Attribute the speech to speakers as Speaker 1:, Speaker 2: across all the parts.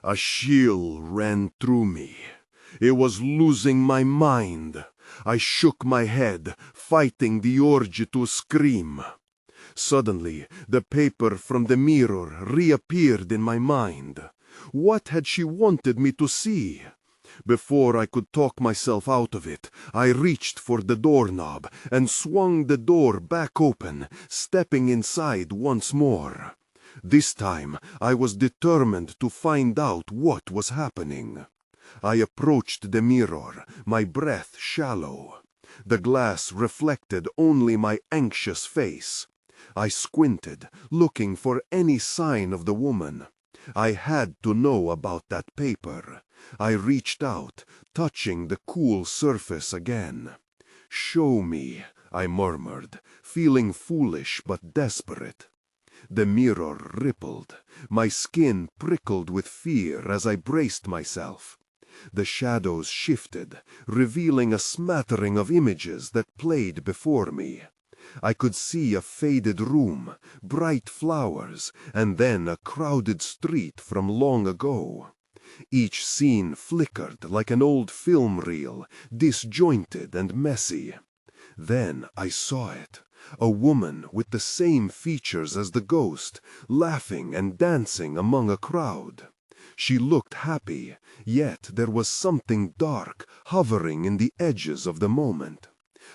Speaker 1: A chill ran through me. It was losing my mind. I shook my head, fighting the urge to scream. Suddenly, the paper from the mirror reappeared in my mind. What had she wanted me to see? Before I could talk myself out of it, I reached for the doorknob and swung the door back open, stepping inside once more. This time, I was determined to find out what was happening. I approached the mirror, my breath shallow. The glass reflected only my anxious face. I squinted, looking for any sign of the woman. I had to know about that paper. I reached out, touching the cool surface again. "Show me," I murmured, feeling foolish but desperate. The mirror rippled. My skin prickled with fear as I braced myself. The shadows shifted, revealing a smattering of images that played before me. I could see a faded room, bright flowers, and then a crowded street from long ago. Each scene flickered like an old film reel, disjointed and messy. Then I saw it, a woman with the same features as the ghost, laughing and dancing among a crowd. She looked happy, yet there was something dark hovering in the edges of the moment.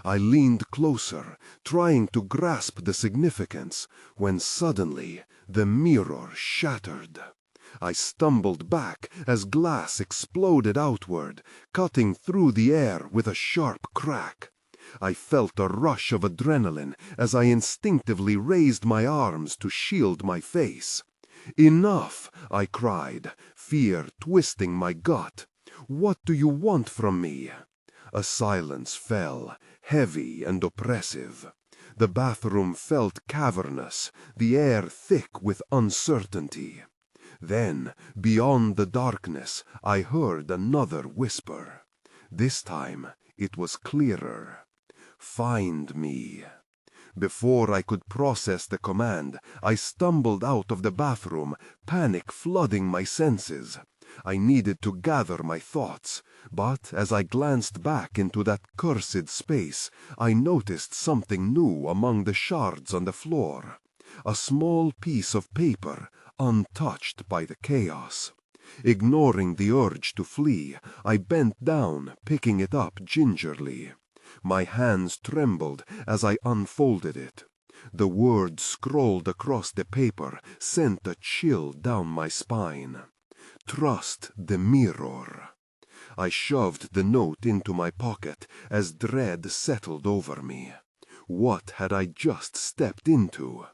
Speaker 1: I leaned closer, trying to grasp the significance, when suddenly the mirror shattered. I stumbled back as glass exploded outward, cutting through the air with a sharp crack. I felt a rush of adrenaline as I instinctively raised my arms to shield my face. "Enough!" I cried, fear twisting my gut. "What do you want from me?" A silence fell, heavy and oppressive. The bathroom felt cavernous, the air thick with uncertainty. Then, beyond the darkness, I heard another whisper. This time it was clearer. "Find me." Before I could process the command, I stumbled out of the bathroom, panic flooding my senses. I needed to gather my thoughts, but as I glanced back into that cursed space, I noticed something new among the shards on the floor. A small piece of paper, untouched by the chaos. Ignoring the urge to flee, I bent down, picking it up gingerly. My hands trembled as I unfolded it. The words scrawled across the paper sent a chill down my spine. "Trust the mirror." I shoved the note into my pocket as dread settled over me. What had I just stepped into?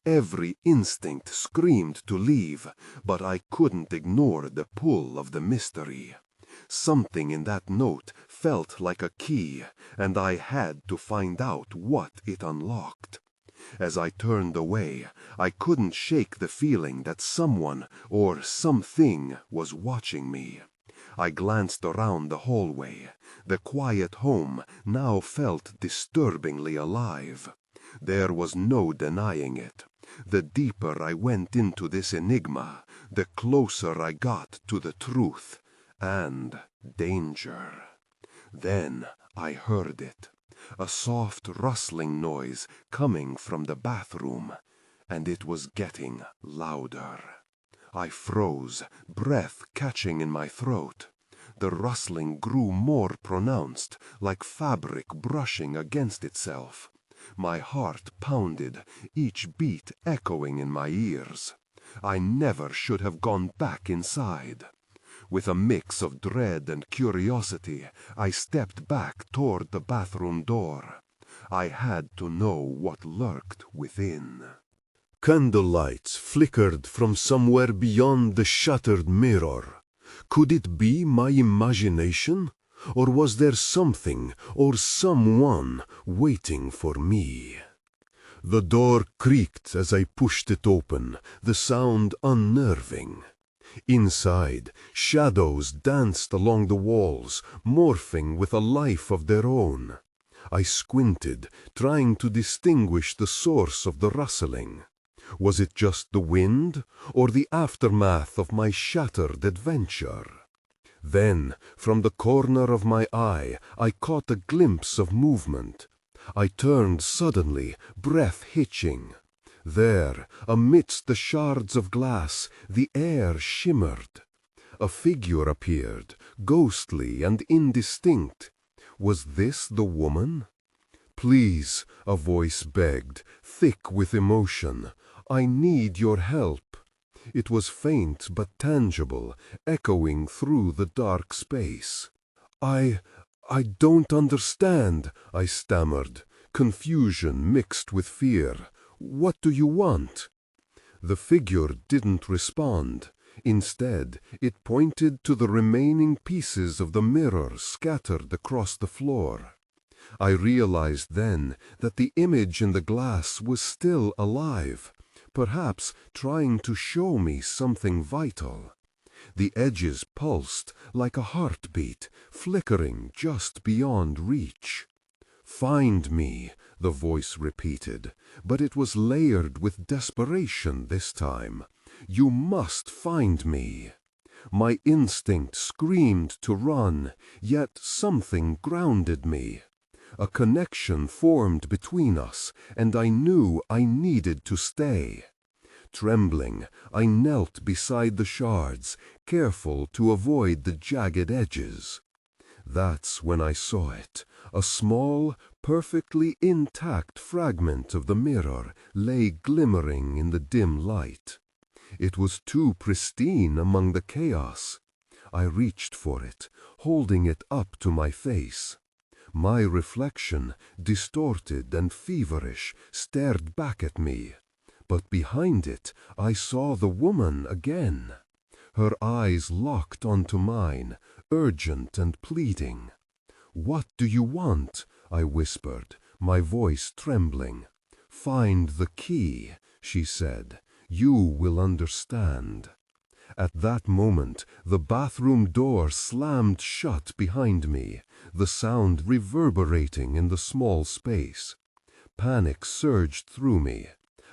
Speaker 1: Every instinct screamed to leave, but I couldn't ignore the pull of the mystery. Something in that note felt like a key, and I had to find out what it unlocked. As I turned away, I couldn't shake the feeling that someone or something was watching me. I glanced around the hallway. The quiet home now felt disturbingly alive. There was no denying it. The deeper I went into this enigma, the closer I got to the truth and danger. Then I heard it, a soft rustling noise coming from the bathroom, and it was getting louder. I froze, breath catching in my throat. The rustling grew more pronounced, like fabric brushing against itself. My heart pounded, each beat echoing in my ears. I never should have gone back inside. With a mix of dread and curiosity, I stepped back toward the bathroom door. I had to know what lurked within. Candlelights flickered from somewhere beyond the shattered mirror. Could it be my imagination? Or was there something or someone waiting for me? The door creaked as I pushed it open, the sound unnerving. Inside, shadows danced along the walls, morphing with a life of their own. I squinted, trying to distinguish the source of the rustling. Was it just the wind, or the aftermath of my shattered adventure? Then, from the corner of my eye, I caught a glimpse of movement. I turned suddenly, breath hitching. There, amidst the shards of glass, the air shimmered. A figure appeared, ghostly and indistinct. Was this the woman? "Please," a voice begged, thick with emotion. "I need your help." It was faint but tangible, echoing through the dark space. I don't understand," I stammered, confusion mixed with fear. "What do you want?" The figure didn't respond. Instead, it pointed to the remaining pieces of the mirror scattered across the floor. I realized then that the image in the glass was still alive, perhaps trying to show me something vital. The edges pulsed like a heartbeat, flickering just beyond reach. "Find me," the voice repeated, but it was layered with desperation this time. "You must find me." My instinct screamed to run, yet something grounded me. A connection formed between us, and I knew I needed to stay. Trembling, I knelt beside the shards, careful to avoid the jagged edges. That's when I saw it. A small, perfectly intact fragment of the mirror lay glimmering in the dim light. It was too pristine among the chaos. I reached for it, holding it up to my face. My reflection, distorted and feverish, stared back at me. But behind it, I saw the woman again. Her eyes locked onto mine, urgent and pleading. "What do you want?" I whispered, my voice trembling. "Find the key," she said. "You will understand." At that moment, the bathroom door slammed shut behind me, the sound reverberating in the small space. Panic surged through me.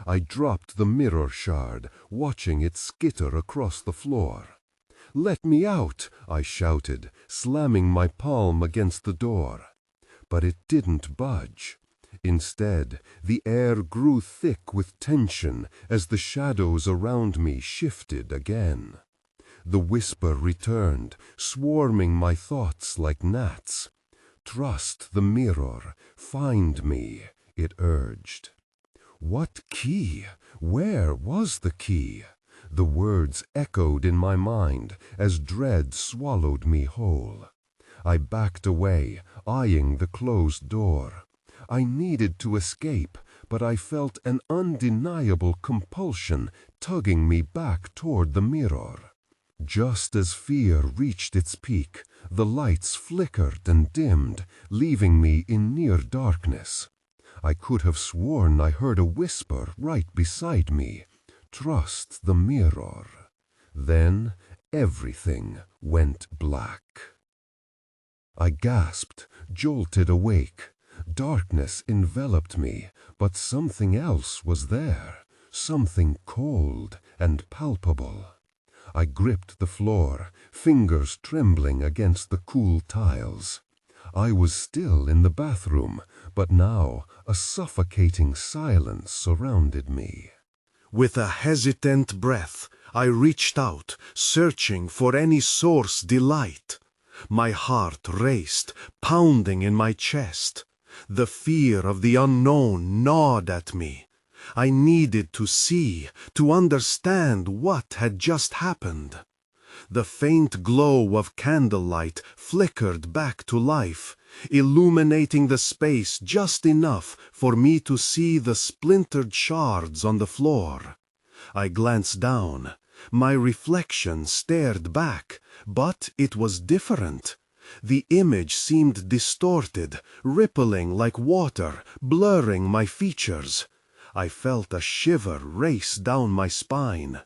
Speaker 1: I dropped the mirror shard, watching it skitter across the floor. "Let me out!" I shouted, slamming my palm against the door. But it didn't budge. Instead, the air grew thick with tension as the shadows around me shifted again. The whisper returned, swarming my thoughts like gnats. "Trust the mirror. Find me," it urged. What key? Where was the key? The words echoed in my mind as dread swallowed me whole. I backed away, eyeing the closed door. I needed to escape, but I felt an undeniable compulsion tugging me back toward the mirror. Just as fear reached its peak, the lights flickered and dimmed, leaving me in near darkness. I could have sworn I heard a whisper right beside me. "Trust the mirror." Then everything went black. I gasped, jolted awake. Darkness enveloped me, but something else was there, something cold and palpable. I gripped the floor, fingers trembling against the cool tiles. I was still in the bathroom, but now a suffocating silence surrounded me. With a hesitant breath, I reached out, searching for any source delight. My heart raced, pounding in my chest. The fear of the unknown gnawed at me. I needed to see, to understand what had just happened. The faint glow of candlelight flickered back to life, illuminating the space just enough for me to see the splintered shards on the floor. I glanced down. My reflection stared back, but it was different. The image seemed distorted, rippling like water, blurring my features. I felt a shiver race down my spine.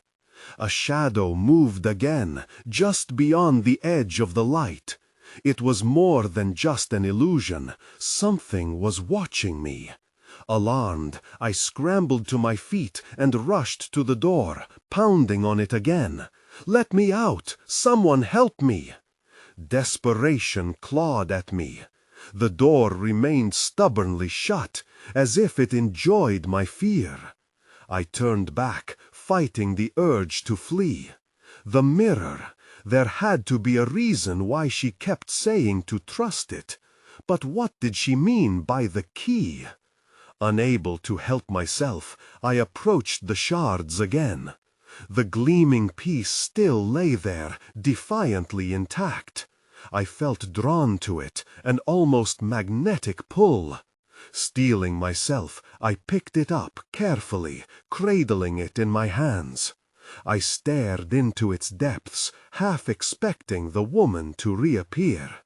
Speaker 1: A shadow moved again, just beyond the edge of the light. It was more than just an illusion. Something was watching me. Alarmed, I scrambled to my feet and rushed to the door, pounding on it again. "Let me out! Someone help me!" Desperation clawed at me. The door remained stubbornly shut, as if it enjoyed my fear. I turned back, fighting the urge to flee. The mirror. There had to be a reason why she kept saying to trust it. But what did she mean by the key? Unable to help myself, I approached the shards again. The gleaming piece still lay there, defiantly intact. I felt drawn to it, an almost magnetic pull. Steeling myself, I picked it up carefully, cradling it in my hands. I stared into its depths, half expecting the woman to reappear.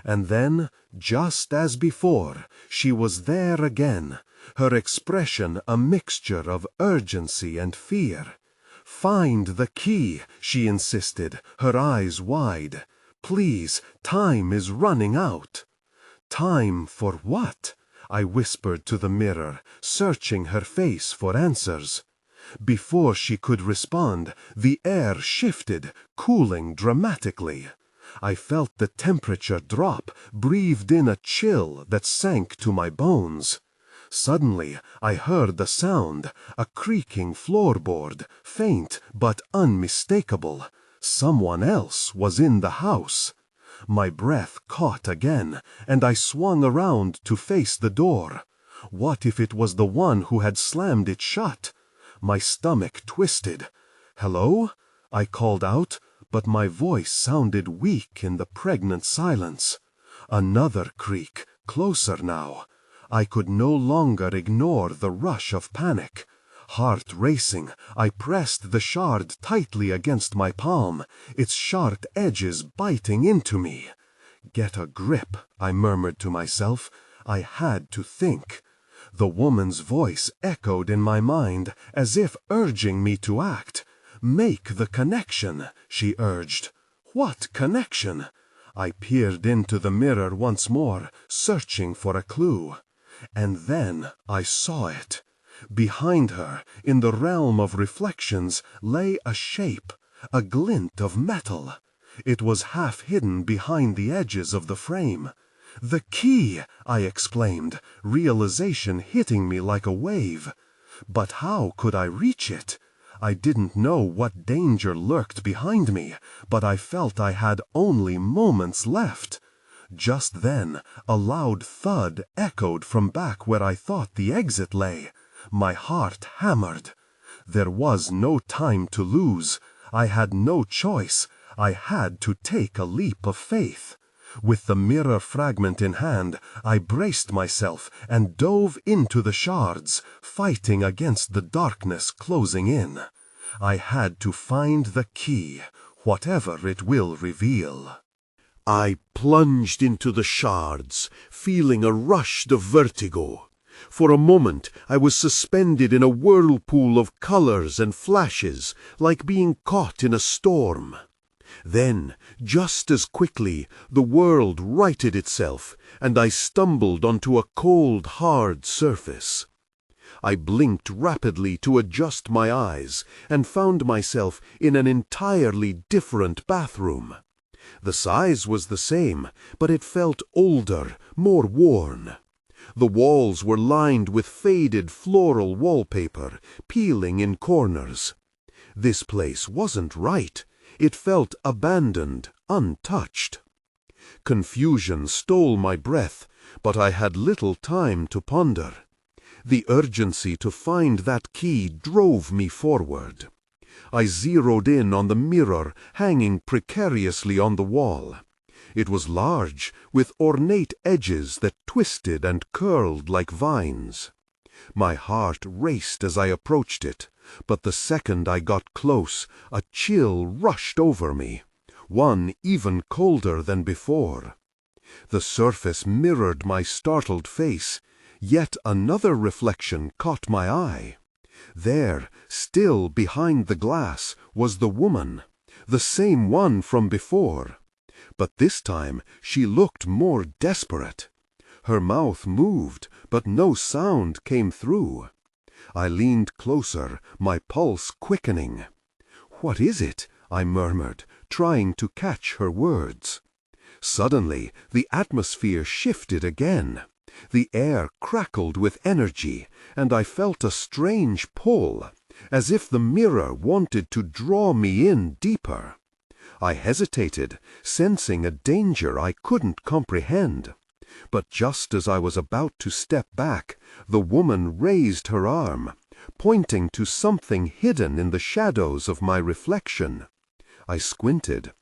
Speaker 1: And then, just as before, she was there again, her expression a mixture of urgency and fear. "Find the key," she insisted, her eyes wide. "Please, time is running out." "Time for what?" I whispered to the mirror, searching her face for answers. Before she could respond, the air shifted, cooling dramatically. I felt the temperature drop, breathed in a chill that sank to my bones. Suddenly, I heard the sound, a creaking floorboard, faint but unmistakable. Someone else was in the house. My breath caught again, and I swung around to face the door. What if it was the one who had slammed it shut? My stomach twisted. "Hello?" I called out, but my voice sounded weak in the pregnant silence. Another creak, closer now. I could no longer ignore the rush of panic. Heart racing, I pressed the shard tightly against my palm, its sharp edges biting into me. "Get a grip," I murmured to myself. I had to think. The woman's voice echoed in my mind, as if urging me to act. "Make the connection," she urged. What connection? I peered into the mirror once more, searching for a clue. And then I saw it. Behind her, in the realm of reflections, lay a shape, a glint of metal. It was half hidden behind the edges of the frame. "The key!" I exclaimed, realization hitting me like a wave. But how could I reach it? I didn't know what danger lurked behind me, but I felt I had only moments left. Just then, a loud thud echoed from back where I thought the exit lay. My heart hammered. There was no time to lose. I had no choice. I had to take a leap of faith. With the mirror fragment in hand, I braced myself and dove into the shards, fighting against the darkness closing in. I had to find the key, whatever it will reveal. I plunged into the shards, feeling a rush of vertigo. For a moment I was suspended in a whirlpool of colors and flashes, like being caught in a storm. Then, just as quickly, the world righted itself, and I stumbled onto a cold, hard surface. I blinked rapidly to adjust my eyes, and found myself in an entirely different bathroom. The size was the same, but it felt older, more worn. The walls were lined with faded floral wallpaper, peeling in corners. This place wasn't right. It felt abandoned, untouched. Confusion stole my breath, but I had little time to ponder. The urgency to find that key drove me forward. I zeroed in on the mirror hanging precariously on the wall. It was large, with ornate edges that twisted and curled like vines. My heart raced as I approached it, but the second I got close, a chill rushed over me, one even colder than before. The surface mirrored my startled face, yet another reflection caught my eye. There, still behind the glass, was the woman, the same one from before. But this time she looked more desperate.
Speaker 2: Her mouth moved, but no sound came through. I leaned closer, my pulse quickening. "What is it?" I murmured, trying to catch her words. Suddenly, the atmosphere shifted again. The air crackled with energy, and I felt a strange pull, as if the mirror wanted to draw me in deeper. I hesitated, sensing a danger I couldn't comprehend. But just as I was about to step back, the woman raised her arm, pointing to something hidden in the shadows of my reflection. I squinted.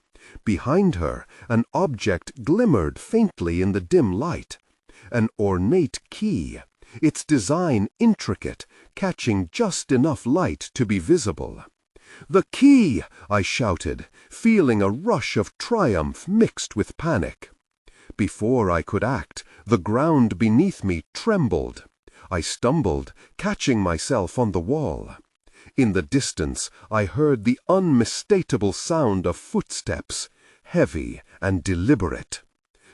Speaker 2: Behind her, an object glimmered faintly in the dim light. An ornate key, its design intricate, catching just enough light to be visible. "The key!" I shouted, feeling a rush of triumph mixed with panic. Before I could act, the ground beneath me trembled. I stumbled, catching myself on the wall. In the distance, I heard the unmistakable sound of footsteps, heavy and deliberate.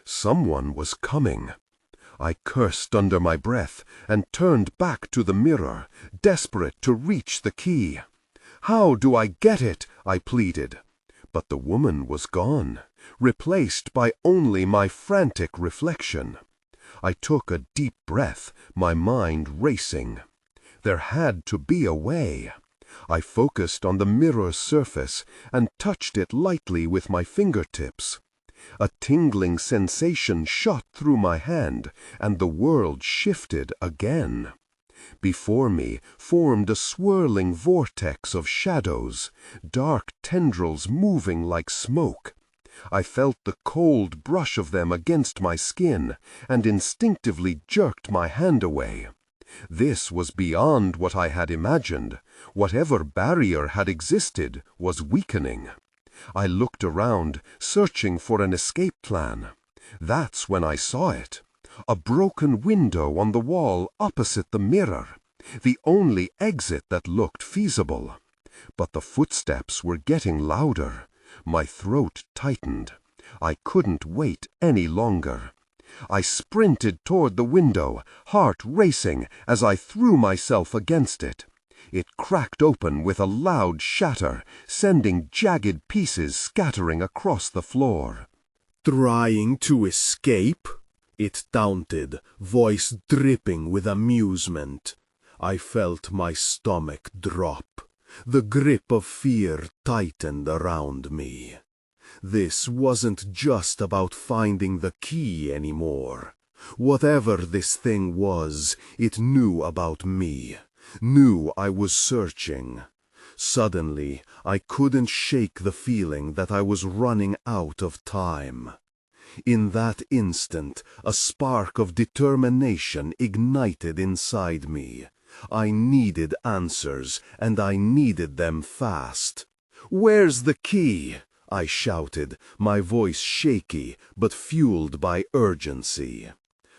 Speaker 2: Someone was coming. I cursed under my breath and turned back to the mirror, desperate to reach the key. "How do I get it?" I pleaded. But the woman was gone, replaced by only my frantic reflection. I took a deep breath, my mind racing. There had to be a way. I focused on the mirror's surface and touched it lightly with my fingertips. A tingling sensation shot through my hand, and the world shifted again. Before me formed a swirling vortex of shadows, dark tendrils moving like smoke. I felt the cold brush of them against my skin, and instinctively jerked my hand away. This was beyond what I had imagined. Whatever barrier had existed was weakening. I looked around, searching for an escape plan. That's when I saw it. A broken window on the wall opposite the mirror. The only exit that looked feasible. But the footsteps were getting louder. My throat tightened. I couldn't wait any longer. I sprinted toward the window, heart racing as I threw myself against it. It cracked open with a loud shatter, sending jagged pieces scattering across the floor.
Speaker 1: "Trying to escape?" it taunted, voice dripping with amusement. I felt my stomach drop. The grip of fear tightened around me. This wasn't just about finding the key anymore. Whatever this thing was, it knew about me, knew I was searching. Suddenly, I couldn't shake the feeling that I was running out of time. In that instant, a spark of determination ignited inside me. I needed answers, and I needed them fast. "Where's the key?" I shouted, my voice shaky but fueled by urgency.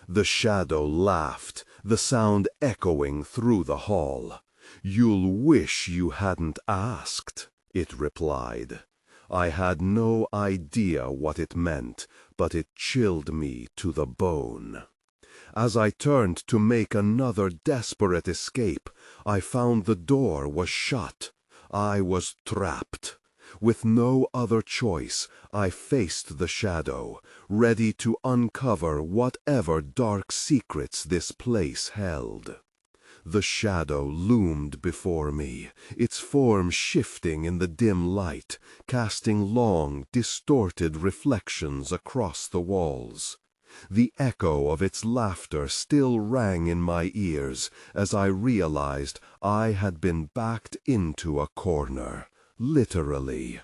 Speaker 1: The shadow laughed, the sound echoing through the hall. "You'll wish you hadn't asked," it replied. I had no idea what it meant, but it chilled me to the bone. As I turned to make another desperate escape, I found the door was shut. I was trapped. With no other choice, I faced the shadow, ready to uncover whatever dark secrets this place held. The shadow loomed before me, its form shifting in the dim light, casting long, distorted reflections across the walls. The echo of its laughter still rang in my ears as I realized I had been backed into a corner, literally.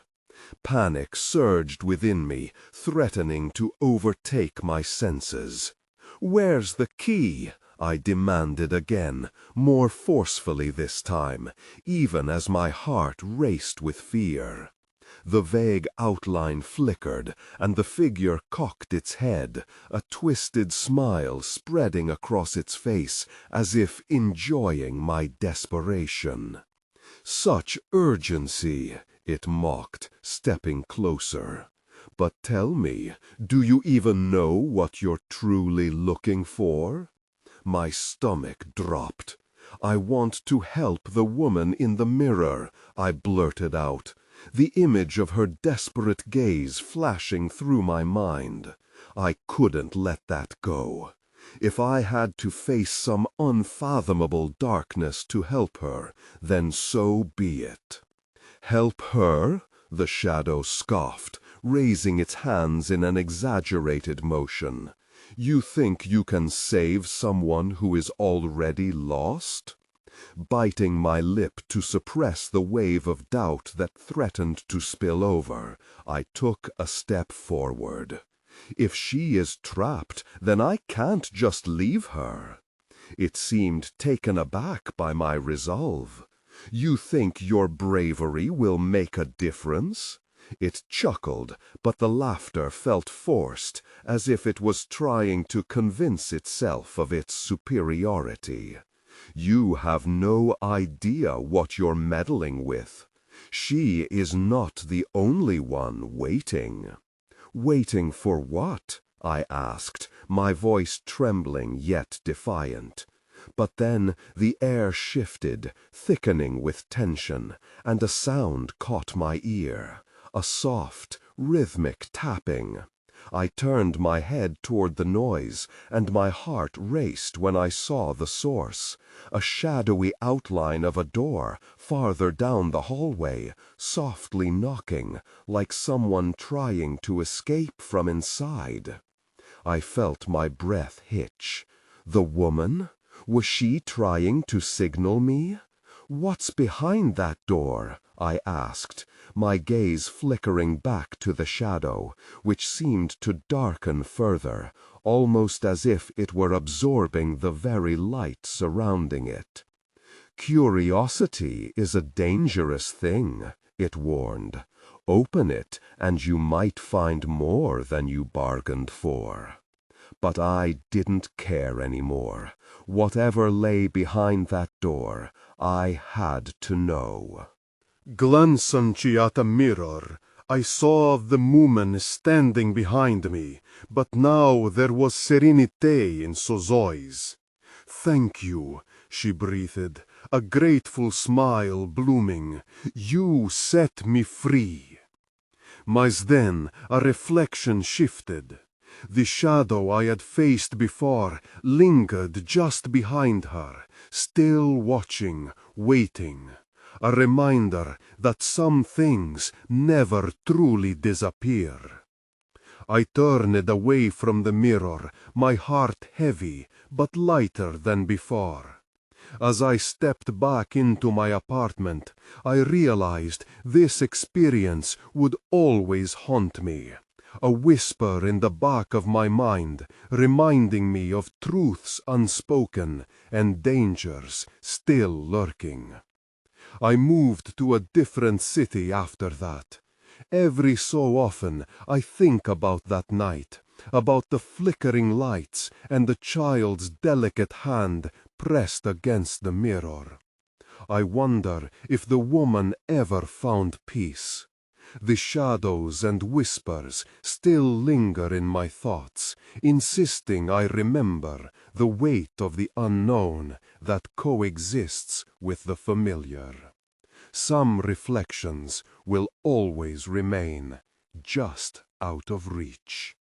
Speaker 1: Panic surged within me, threatening to overtake my senses. "Where's the key?" I demanded again, more forcefully this time, even as my heart raced with fear. The vague outline flickered, and the figure cocked its head, a twisted smile spreading across its face as if enjoying my desperation. "Such urgency," it mocked, stepping closer. But tell me, do you even know what you're truly looking for? My stomach dropped. I want to help the woman in the mirror, I blurted out, the image of her desperate gaze flashing through my mind. I couldn't let that go. If I had to face some unfathomable darkness to help her, then so be it. Help her? The shadow scoffed, raising its hands in an exaggerated motion. You think you can save someone who is already lost? Biting my lip to suppress the wave of doubt that threatened to spill over, I took a step forward. If she is trapped, then I can't just leave her. It seemed taken aback by my resolve. You think your bravery will make a difference? It chuckled, but the laughter felt forced, as if it was trying to convince itself of its superiority. You have no idea what you're meddling with. She is not the only one waiting. Waiting for what? I asked, my voice trembling yet defiant. But then the air shifted, thickening with tension, and a sound caught my ear, a soft, rhythmic tapping. I turned my head toward the noise, and my heart raced when I saw the source, a shadowy outline of a door farther down the hallway, softly knocking, like someone trying to escape from inside. I felt my breath hitch. The woman? Was she trying to signal me? What's behind that door? I asked, my gaze flickering back to the shadow, which seemed to darken further, almost as if it were absorbing the very light surrounding it. Curiosity is a dangerous thing, it warned. Open it, and you might find more than you bargained for. But I didn't care anymore. Whatever lay behind that door, I had to know.
Speaker 3: Glancing at a mirror, I saw the woman standing behind me, but now there was serenity in those eyes. "Thank you," she breathed, a grateful smile blooming. "You set me free." Mas then a reflection shifted. The shadow I had faced before lingered just behind her, still watching, waiting. A reminder that some things never truly disappear. I turned away from the mirror, my heart heavy, but lighter than before. As I stepped back into my apartment, I realized this experience would always haunt me. A whisper in the back of my mind, reminding me of truths unspoken and dangers still lurking. I moved to a different city after that. Every so often I think about that night, about the flickering lights and the child's delicate hand pressed against the mirror. I wonder if the woman ever found peace. The shadows and whispers still linger in my thoughts, insisting I remember the weight of the unknown that coexists with the familiar. Some reflections will always remain just out of reach.